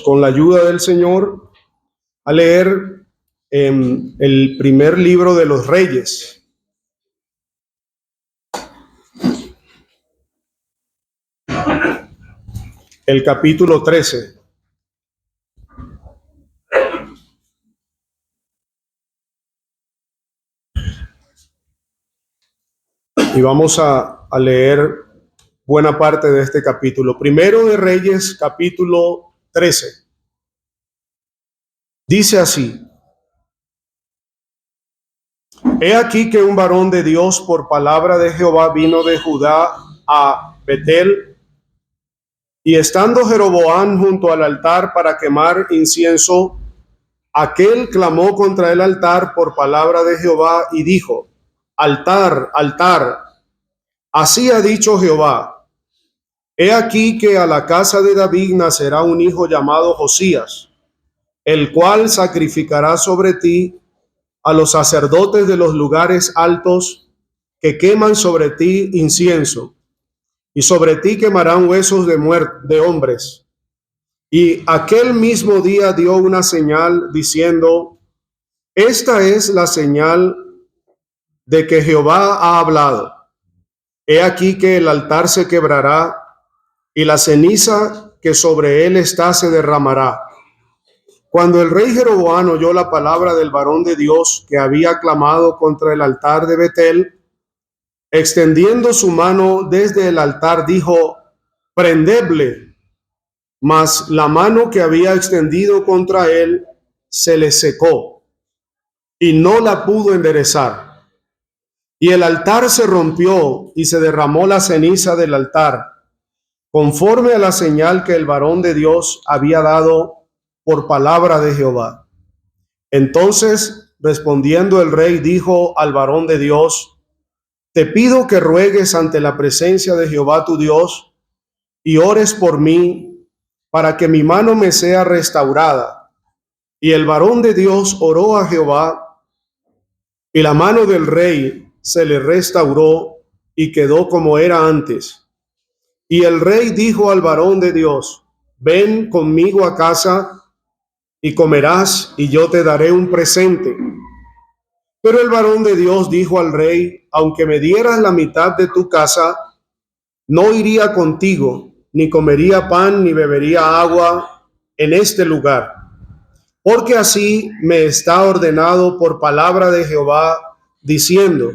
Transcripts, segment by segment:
Con la ayuda del Señor a leer el primer libro de los Reyes. El capítulo 13. Y vamos a leer buena parte de este capítulo. Primero de Reyes, capítulo 13. Dice así: He aquí que un varón de Dios por palabra de Jehová vino de Judá a Betel, y estando Jeroboam junto al altar para quemar incienso, aquel clamó contra el altar por palabra de Jehová y dijo: Altar, altar, así ha dicho Jehová, he aquí que a la casa de David nacerá un hijo llamado Josías, el cual sacrificará sobre ti a los sacerdotes de los lugares altos que queman sobre ti incienso, y sobre ti quemarán huesos de hombres. Y aquel mismo día dio una señal diciendo: Esta es la señal de que Jehová ha hablado. He aquí que el altar se quebrará y la ceniza que sobre él está se derramará. Cuando el rey Jeroboam oyó la palabra del varón de Dios que había clamado contra el altar de Betel, extendiendo su mano desde el altar, dijo: Prendedle. Mas la mano que había extendido contra él se le secó y no la pudo enderezar. Y el altar se rompió y se derramó la ceniza del altar, conforme a la señal que el varón de Dios había dado por palabra de Jehová. Entonces, respondiendo el rey, dijo al varón de Dios: Te pido que ruegues ante la presencia de Jehová tu Dios y ores por mí, para que mi mano me sea restaurada. Y el varón de Dios oró a Jehová, y la mano del rey se le restauró y quedó como era antes. Y el rey dijo al varón de Dios: Ven conmigo a casa y comerás, y yo te daré un presente. Pero el varón de Dios dijo al rey: Aunque me dieras la mitad de tu casa, no iría contigo, ni comería pan, ni bebería agua en este lugar. Porque así me está ordenado por palabra de Jehová, diciendo: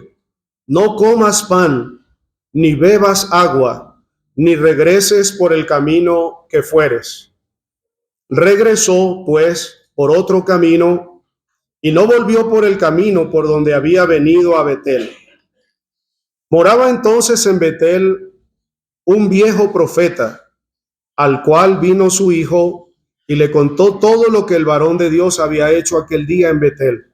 No comas pan, ni bebas agua, ni regreses por el camino que fueres. Regresó, pues, por otro camino, y no volvió por el camino por donde había venido a Betel. Moraba entonces en Betel un viejo profeta, al cual vino su hijo y le contó todo lo que el varón de Dios había hecho aquel día en Betel.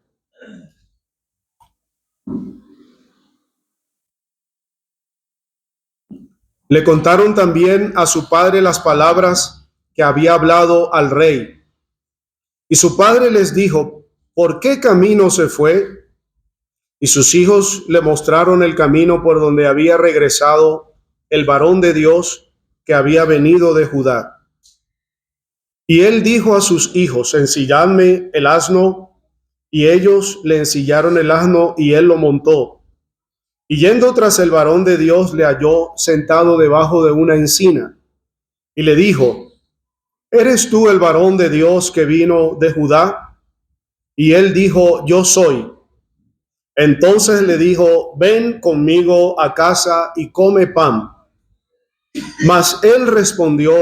Le contaron también a su padre las palabras que había hablado al rey. Y su padre les dijo: ¿Por qué camino se fue? Y sus hijos le mostraron el camino por donde había regresado el varón de Dios que había venido de Judá. Y él dijo a sus hijos: Ensilladme el asno. Y ellos le ensillaron el asno y él lo montó. Y yendo tras el varón de Dios, le halló sentado debajo de una encina. Y le dijo: ¿Eres tú el varón de Dios que vino de Judá? Y él dijo: Yo soy. Entonces le dijo: Ven conmigo a casa y come pan. Mas él respondió: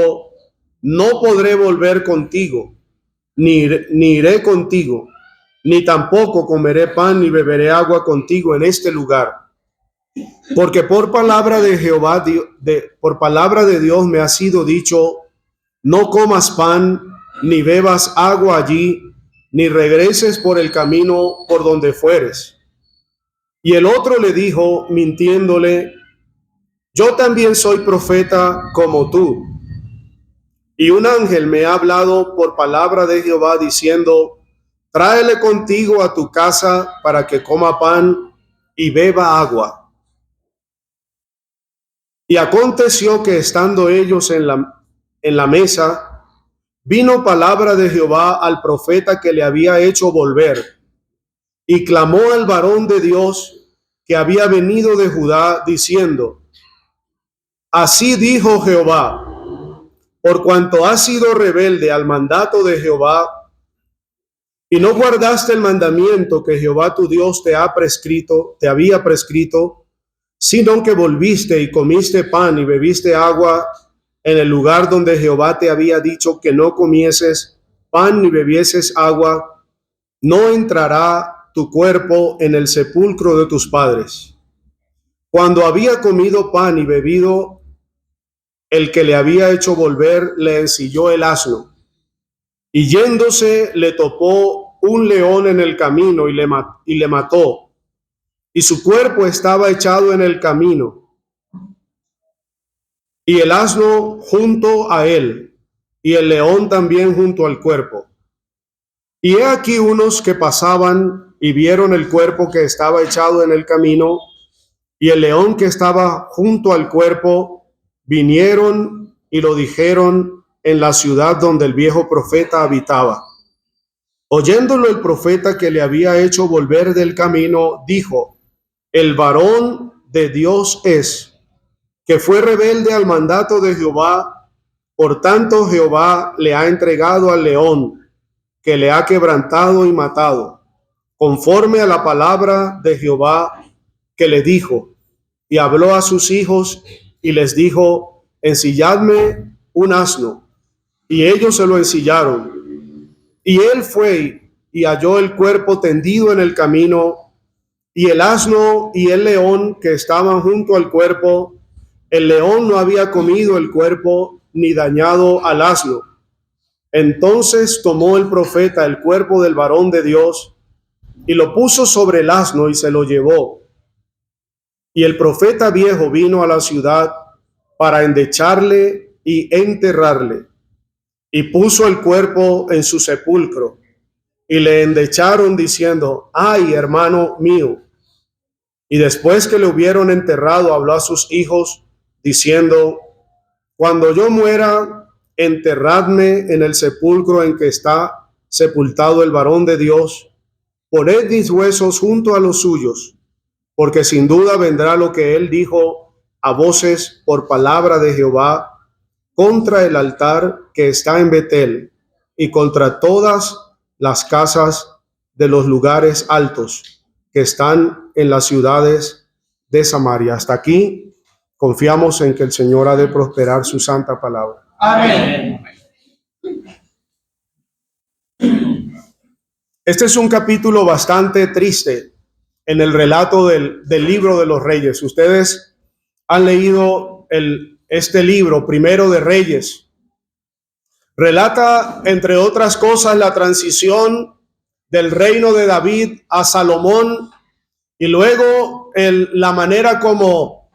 No podré volver contigo, ni iré contigo, ni tampoco comeré pan ni beberé agua contigo en este lugar. Porque por palabra de Jehová, por palabra de Dios me ha sido dicho: No comas pan, ni bebas agua allí, ni regreses por el camino por donde fueres. Y el otro le dijo, mintiéndole: Yo también soy profeta como tú. Y un ángel me ha hablado por palabra de Jehová, diciendo: Tráele contigo a tu casa para que coma pan y beba agua. Y aconteció que estando ellos en la mesa, vino palabra de Jehová al profeta que le había hecho volver, y clamó al varón de Dios que había venido de Judá, diciendo: Así dijo Jehová, por cuanto has sido rebelde al mandato de Jehová, y no guardaste el mandamiento que Jehová tu Dios te había prescrito, sino que volviste y comiste pan y bebiste agua en el lugar donde Jehová te había dicho que no comieses pan ni bebieses agua, no entrará tu cuerpo en el sepulcro de tus padres. Cuando había comido pan y bebido, el que le había hecho volver le ensilló el asno, y yéndose le topó un león en el camino y le mató, y su cuerpo estaba echado en el camino, y el asno junto a él, y el león también junto al cuerpo. Y he aquí unos que pasaban y vieron el cuerpo que estaba echado en el camino, y el león que estaba junto al cuerpo, vinieron y lo dijeron en la ciudad donde el viejo profeta habitaba. Oyéndolo el profeta que le había hecho volver del camino, dijo: el varón de Dios es, que fue rebelde al mandato de Jehová, por tanto Jehová le ha entregado al león, que le ha quebrantado y matado, conforme a la palabra de Jehová que le dijo. Y habló a sus hijos y les dijo: ensilladme un asno. Y ellos se lo ensillaron. Y él fue y halló el cuerpo tendido en el camino, y el asno y el león que estaban junto al cuerpo. El león no había comido el cuerpo ni dañado al asno. Entonces tomó el profeta el cuerpo del varón de Dios y lo puso sobre el asno y se lo llevó. Y el profeta viejo vino a la ciudad para endecharle y enterrarle, y puso el cuerpo en su sepulcro. Y le endecharon diciendo: ay, hermano mío. Y después que le hubieron enterrado, habló a sus hijos diciendo: cuando yo muera, enterradme en el sepulcro en que está sepultado el varón de Dios. Poned mis huesos junto a los suyos, porque sin duda vendrá lo que él dijo a voces por palabra de Jehová contra el altar que está en Betel y contra todas las casas de los lugares altos que están en las ciudades de Samaria. Hasta aquí confiamos en que el Señor ha de prosperar su santa palabra. Amén. Este es un capítulo bastante triste en el relato del libro de los Reyes. Ustedes han leído este libro, Primero de Reyes. Relata, entre otras cosas, la transición del reino de David a Salomón, y luego la manera como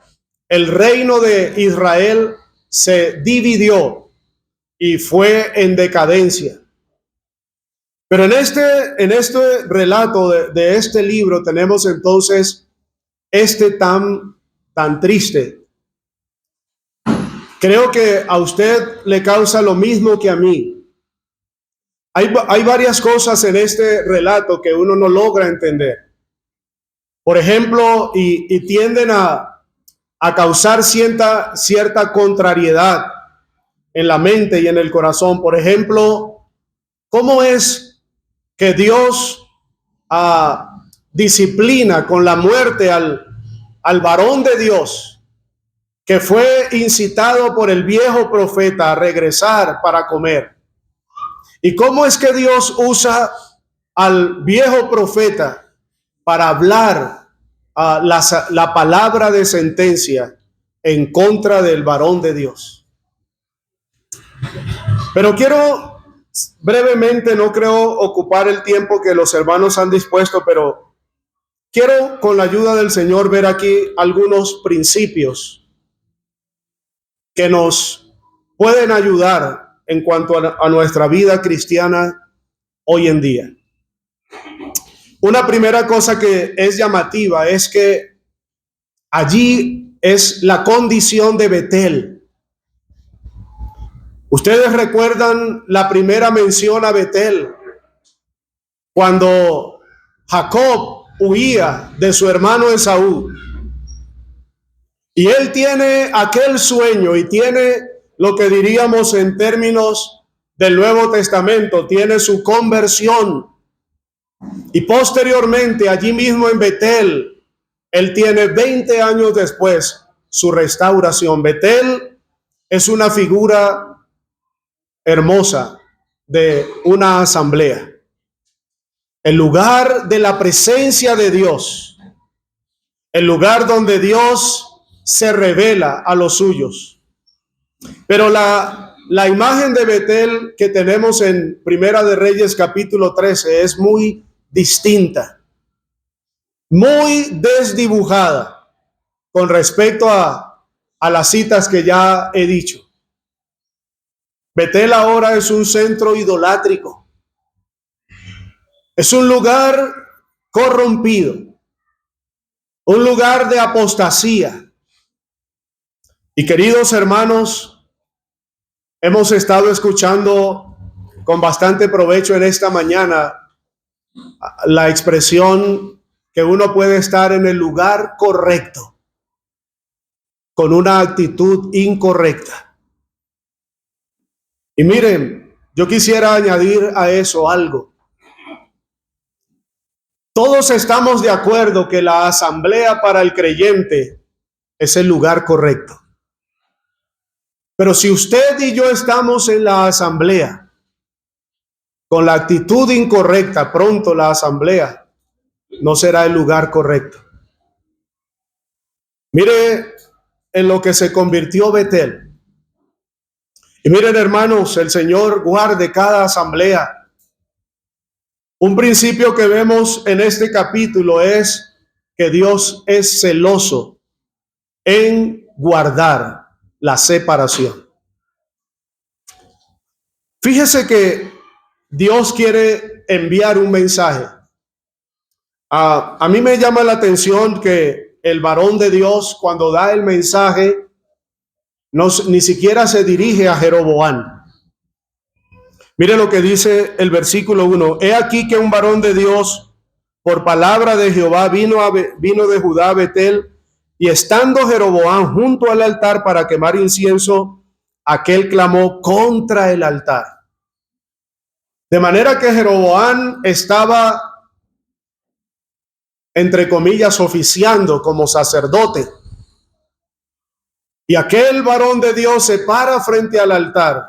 el reino de Israel se dividió y fue en decadencia. Pero en este relato de este libro tenemos entonces tan triste. Creo que a usted le causa lo mismo que a mí. Hay varias cosas en este relato que uno no logra entender. Por ejemplo, y tienden a causar cierta contrariedad en la mente y en el corazón. Por ejemplo, ¿cómo es que Dios disciplina con la muerte al varón de Dios, que fue incitado por el viejo profeta a regresar para comer? ¿Y cómo es que Dios usa al viejo profeta para hablar la palabra de sentencia en contra del varón de Dios? Pero quiero brevemente, no creo ocupar el tiempo que los hermanos han dispuesto, pero quiero, con la ayuda del Señor, ver aquí algunos principios que nos pueden ayudar en cuanto a nuestra vida cristiana hoy en día. Una primera cosa que es llamativa es que allí es la condición de Betel. Ustedes recuerdan la primera mención a Betel, cuando Jacob huía de su hermano Esaú. Y él tiene aquel sueño y tiene lo que diríamos en términos del Nuevo Testamento, tiene su conversión. Y posteriormente, allí mismo en Betel, él tiene 20 años después su restauración. Betel es una figura hermosa de una asamblea, el lugar de la presencia de Dios, el lugar donde Dios se revela a los suyos. Pero la imagen de Betel que tenemos en Primera de Reyes capítulo 13 es muy distinta, muy desdibujada con respecto a las citas que ya he dicho. Betel ahora es un centro idolátrico, es un lugar corrompido, un lugar de apostasía. Y queridos hermanos, hemos estado escuchando con bastante provecho en esta mañana la expresión que uno puede estar en el lugar correcto con una actitud incorrecta. Y miren, yo quisiera añadir a eso algo. Todos estamos de acuerdo que la asamblea para el creyente es el lugar correcto. Pero si usted y yo estamos en la asamblea con la actitud incorrecta, pronto la asamblea no será el lugar correcto. Mire en lo que se convirtió Betel. Y miren, hermanos, el Señor guarde cada asamblea. Un principio que vemos en este capítulo es que Dios es celoso en guardar la separación. Fíjese que Dios quiere enviar un mensaje. A mí me llama la atención que el varón de Dios, cuando da el mensaje, ni siquiera se dirige a Jeroboam. Mire lo que dice el versículo 1. He aquí que un varón de Dios, por palabra de Jehová, vino de Judá a Betel, y estando Jeroboam junto al altar para quemar incienso, aquel clamó contra el altar. De manera que Jeroboam estaba, entre comillas, oficiando como sacerdote. Y aquel varón de Dios se para frente al altar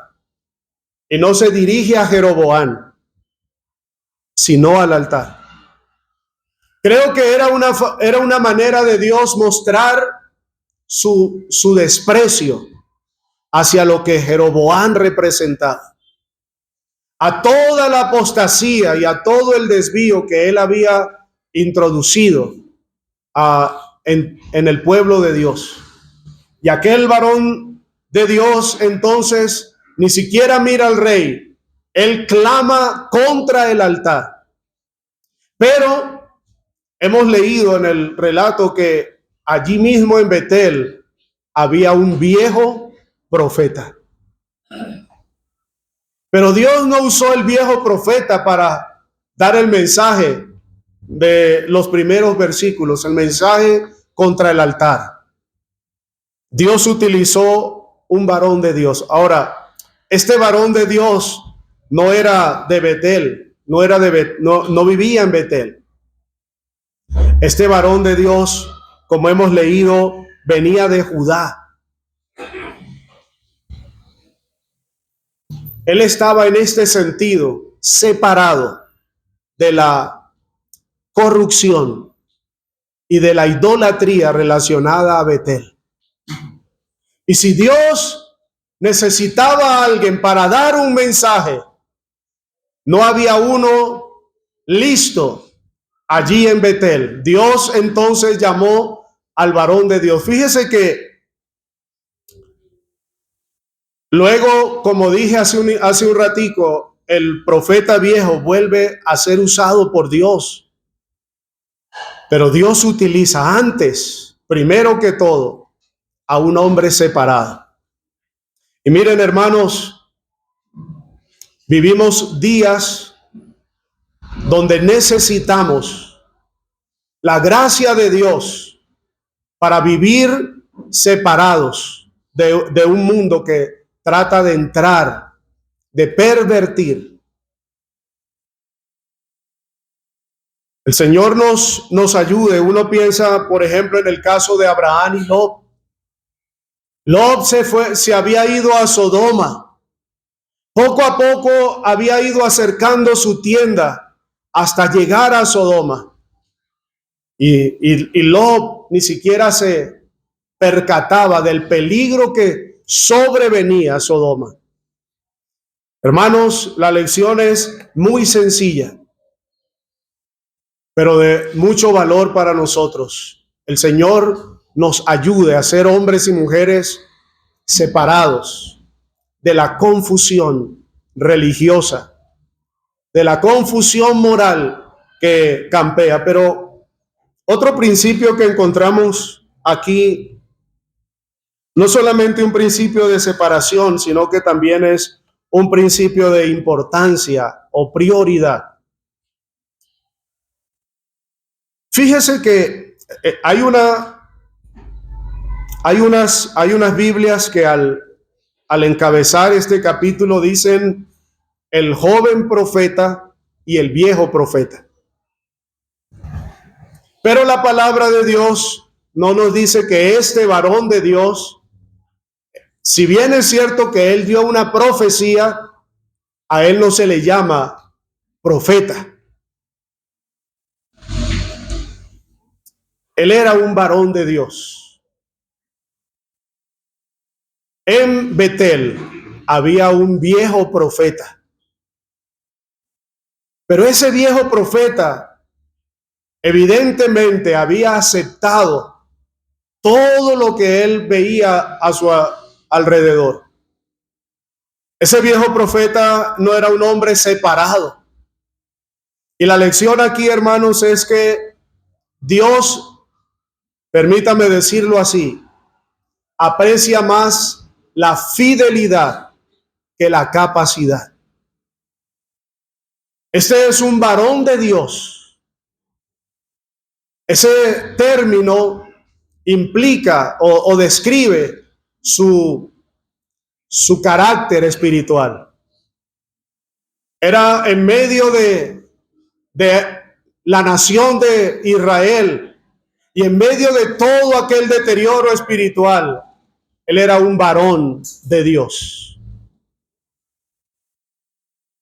y no se dirige a Jeroboam, sino al altar. Creo que era una manera de Dios mostrar su desprecio hacia lo que Jeroboam representaba, a toda la apostasía y a todo el desvío que él había introducido en el pueblo de Dios. Y aquel varón de Dios entonces ni siquiera mira al rey, él clama contra el altar. Pero hemos leído en el relato que allí mismo en Betel había un viejo profeta. Pero Dios no usó el viejo profeta para dar el mensaje de los primeros versículos, el mensaje contra el altar. Dios utilizó un varón de Dios. Ahora, este varón de Dios no era de Betel, no vivía en Betel. Este varón de Dios, como hemos leído, venía de Judá. Él estaba en este sentido separado de la corrupción y de la idolatría relacionada a Betel. Y si Dios necesitaba a alguien para dar un mensaje, no había uno listo allí en Betel. Dios entonces llamó al varón de Dios. Fíjese que luego, como dije hace un ratico, el profeta viejo vuelve a ser usado por Dios. Pero Dios utiliza antes, primero que todo, a un hombre separado. Y miren, hermanos, Vivimos días donde necesitamos la gracia de Dios para vivir separados de un mundo que trata de entrar, de pervertir. El Señor nos ayude. Uno piensa, por ejemplo, en el caso de Abraham y Lot. Lot se había ido a Sodoma. Poco a poco había ido acercando su tienda hasta llegar a Sodoma. Y Lot ni siquiera se percataba del peligro que sobrevenía a Sodoma. Hermanos, la lección es muy sencilla, pero de mucho valor para nosotros. El Señor nos ayude a ser hombres y mujeres separados de la confusión religiosa, de la confusión moral que campea. Pero otro principio que encontramos aquí, no solamente un principio de separación, sino que también es un principio de importancia o prioridad. Fíjese que hay unas Biblias que al encabezar este capítulo dicen el joven profeta y el viejo profeta. Pero la palabra de Dios no nos dice que este varón de Dios, si bien es cierto que él dio una profecía, a él no se le llama profeta. Él era un varón de Dios. En Betel había un viejo profeta. Pero ese viejo profeta evidentemente había aceptado todo lo que él veía a su alrededor. Ese viejo profeta no era un hombre separado. Y la lección aquí, hermanos, es que Dios, permítame decirlo así, aprecia más la fidelidad que la capacidad. Este es un varón de Dios. Ese término implica o describe su carácter espiritual. Era en medio de la nación de Israel y en medio de todo aquel deterioro espiritual, él era un varón de Dios.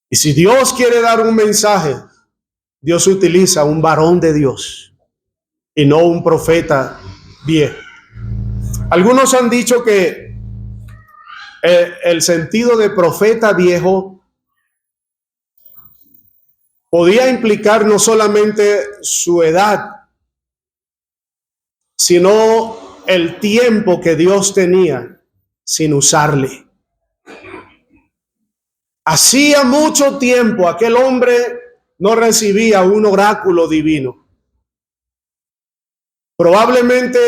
Y si Dios quiere dar un mensaje, Dios utiliza un varón de Dios y no un profeta viejo. Algunos han dicho que el sentido de profeta viejo podía implicar no solamente su edad, sino el tiempo que Dios tenía sin usarle. Hacía mucho tiempo aquel hombre no recibía un oráculo divino. Probablemente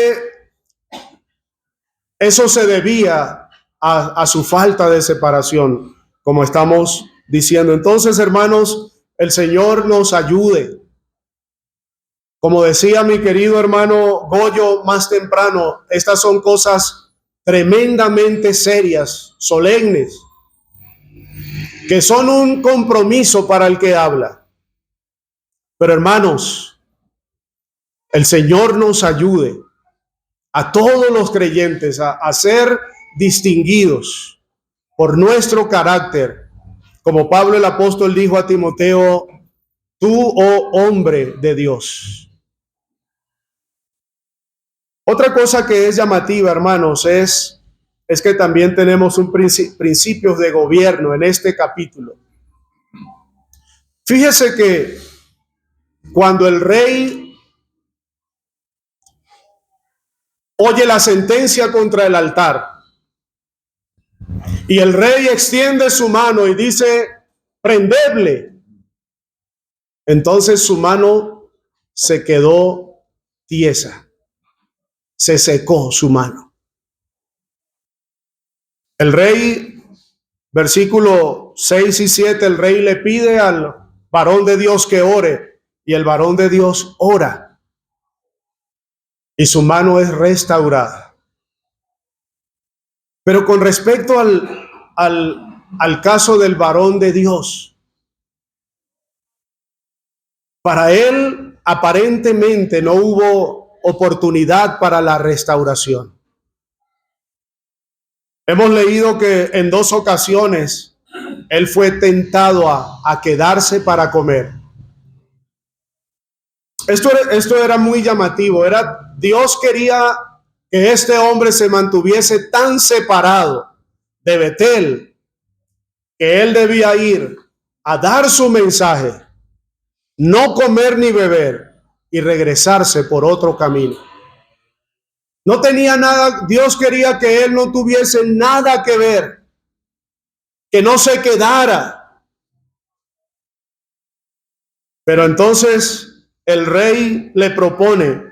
eso se debía a su falta de separación, como estamos diciendo. Entonces, hermanos, el Señor nos ayude. Como decía mi querido hermano Goyo más temprano, estas son cosas tremendamente serias, solemnes, que son un compromiso para el que habla. Pero hermanos, el Señor nos ayude a todos los creyentes a ser distinguidos por nuestro carácter. Como Pablo el apóstol dijo a Timoteo, tú, oh hombre de Dios. Otra cosa que es llamativa, hermanos, es que también tenemos un principios de gobierno en este capítulo. Fíjese que cuando el rey oye la sentencia contra el altar y el rey extiende su mano y dice, prendedle, entonces su mano se quedó tiesa, se secó su mano. El rey, versículo 6 y 7, el rey le pide al varón de Dios que ore, y el varón de Dios ora, y su mano es restaurada. Pero con respecto al caso del varón de Dios, para él aparentemente no hubo oportunidad para la restauración. Hemos leído que en 2 ocasiones él fue tentado a quedarse para comer. Esto era muy llamativo. Dios quería que este hombre se mantuviese tan separado de Betel que él debía ir a dar su mensaje, no comer ni beber y regresarse por otro camino. No tenía nada, Dios quería que él no tuviese nada que ver, que no se quedara. Pero entonces el rey le propone,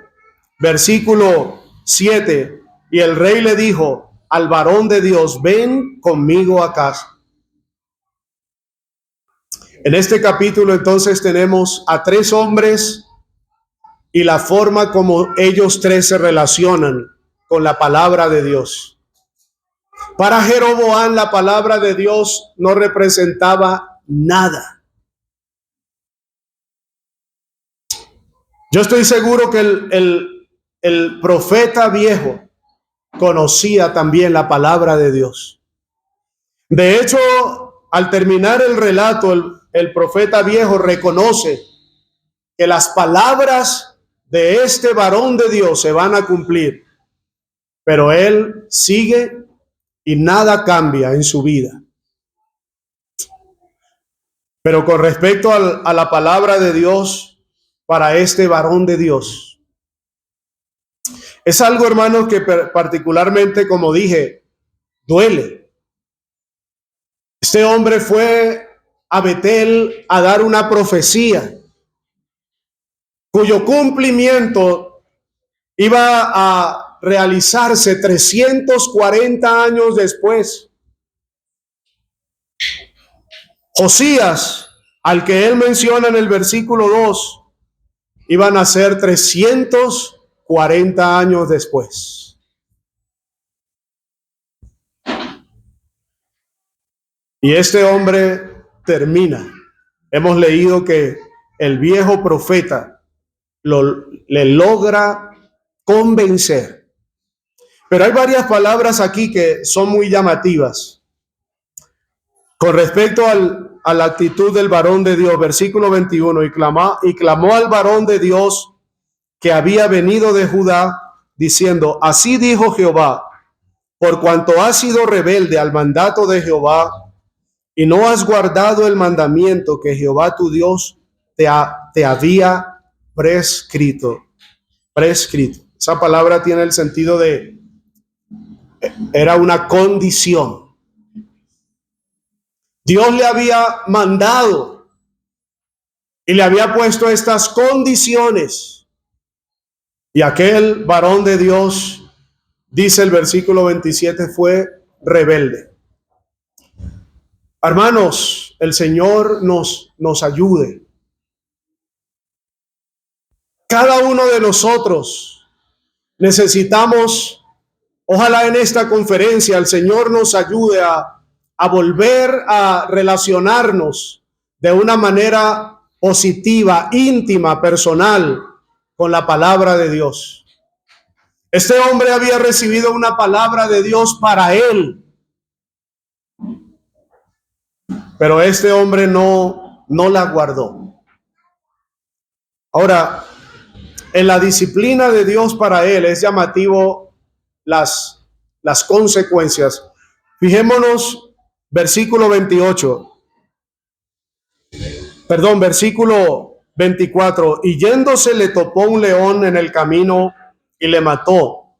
versículo 7, y el rey le dijo al varón de Dios: ven conmigo a casa. En este capítulo entonces tenemos a 3 hombres y la forma como ellos 3 se relacionan con la palabra de Dios. Para Jeroboam la palabra de Dios no representaba nada. Yo estoy seguro que el profeta viejo conocía también la palabra de Dios. De hecho, al terminar el relato, el profeta viejo reconoce que las palabras de este varón de Dios se van a cumplir, pero él sigue y nada cambia en su vida. Pero con respecto a la palabra de Dios para este varón de Dios, es algo, hermanos, que particularmente, como dije, duele. Este hombre fue a Betel a dar una profecía cuyo cumplimiento iba a realizarse 340 años después. Josías, al que él menciona en el versículo 2, iban a ser 340 años después. Y este hombre termina. Hemos leído que el viejo profeta le logra convencer. Pero hay varias palabras aquí que son muy llamativas. Con respecto a la actitud del varón de Dios, versículo 21, y clamó al varón de Dios que había venido de Judá, diciendo: así dijo Jehová, por cuanto has sido rebelde al mandato de Jehová, y no has guardado el mandamiento que Jehová tu Dios te había prescrito. Esa palabra tiene el sentido de, era una condición. Dios le había mandado y le había puesto estas condiciones. Y aquel varón de Dios, dice el versículo 27, fue rebelde. Hermanos, el Señor nos ayude. Cada uno de nosotros necesitamos, ojalá en esta conferencia el Señor nos ayude a volver a relacionarnos de una manera positiva, íntima, personal con la palabra de Dios. Este hombre había recibido una palabra de Dios para él, pero este hombre no la guardó. Ahora, en la disciplina de Dios para él es llamativo las consecuencias. Fijémonos, versículo 24. Y yéndose le topó un león en el camino y le mató,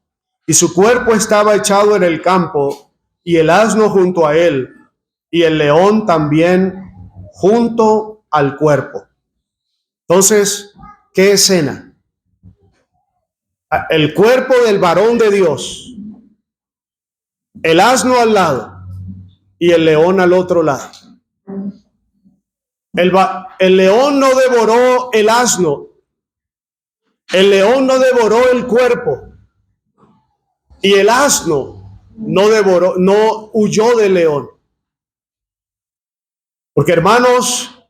y su cuerpo estaba echado en el campo, y el asno junto a él, y el león también junto al cuerpo. Entonces, ¿qué escena? El cuerpo del varón de Dios, el asno al lado y el león al otro lado. El león no devoró el asno, el león no devoró el cuerpo, y el asno no huyó del león. Porque, hermanos,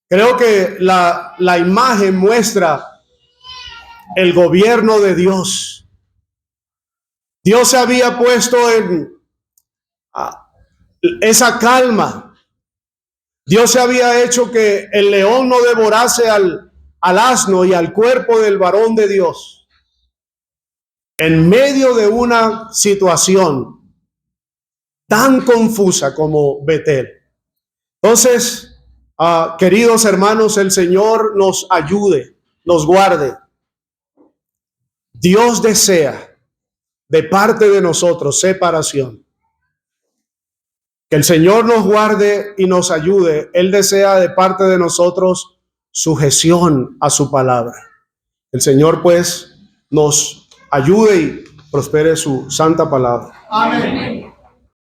creo que la imagen muestra el gobierno de Dios. Dios se había puesto en esa calma. Dios se había hecho que el león no devorase al asno y al cuerpo del varón de Dios. En medio de una situación tan confusa como Betel. Entonces, queridos hermanos, el Señor nos ayude, nos guarde. Dios desea de parte de nosotros separación. Que el Señor nos guarde y nos ayude. Él desea de parte de nosotros sujeción a su palabra. El Señor pues nos ayude y prospere su santa palabra. Amén.